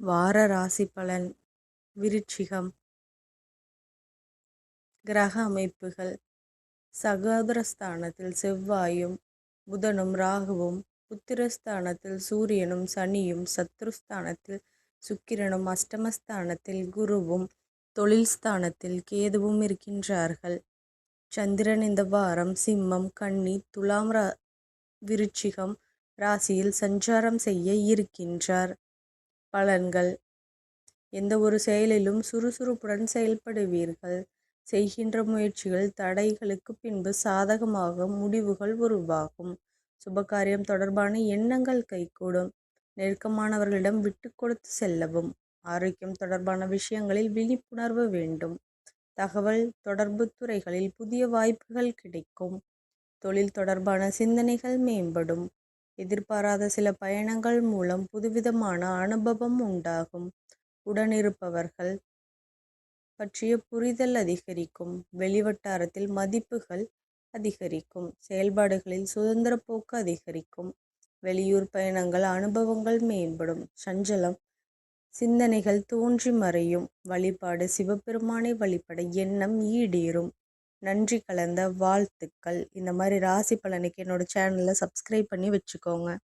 வார ராசி பலன். விருச்சிகம். கிரக அமைப்புகள். சகோதரஸ்தானத்தில் செவ்வாயும் புதனும் ராகுவும், புத்திரஸ்தானத்தில் சூரியனும் சனியும், சத்ருஸ்தானத்தில் சுக்கிரனும், அஷ்டமஸ்தானத்தில் குருவும், தொழில் ஸ்தானத்தில் கேதுவும் இருக்கின்றார்கள். சந்திரன் இந்த வாரம் சிம்மம், கன்னி, துலாம், விருச்சிகம் ராசியில் சஞ்சாரம் செய்ய இருக்கின்றார். பலன்கள். எந்த ஒரு செயலிலும் சுறுசுறுப்புடன் செயல்படுவீர்கள். செய்கின்ற முயற்சிகள் தடைகளுக்கு பின்பு சாதகமாக முடிவுகள் உருவாகும். சுபகாரியம் தொடர்பான எண்ணங்கள் கைகூடும். நெருக்கமானவர்களிடம் விட்டு கொடுத்து செல்லவும். ஆரோக்கியம் தொடர்பான விஷயங்களில் விழிப்புணர்வு வேண்டும். தகவல் தொடர்பு துறைகளில் புதிய வாய்ப்புகள் கிடைக்கும். தொழில் தொடர்பான சிந்தனைகள் மேம்படும். எதிர்பாராத சில பயணங்கள் மூலம் புதுவிதமான அனுபவம் உண்டாகும். உடனிருப்பவர்கள் பற்றிய புரிதல் அதிகரிக்கும். வெளிவட்டாரத்தில் மதிப்புகள் அதிகரிக்கும். செயல்பாடுகளில் சுதந்திர போக்கு அதிகரிக்கும். வெளியூர் பயணங்கள் அனுபவங்கள் மேம்படும். சஞ்சலம் சிந்தனைகள் தோன்றி மறையும். வழிபாடு சிவபெருமானை வழிபட எண்ணம் ஈடேறும். நன்றி கலந்த வாழ்த்துக்கள். இந்த மாதிரி ராசி பலனுக்கு என்னோட சேனலை சப்ஸ்கிரைப் பண்ணி வச்சுக்கோங்க.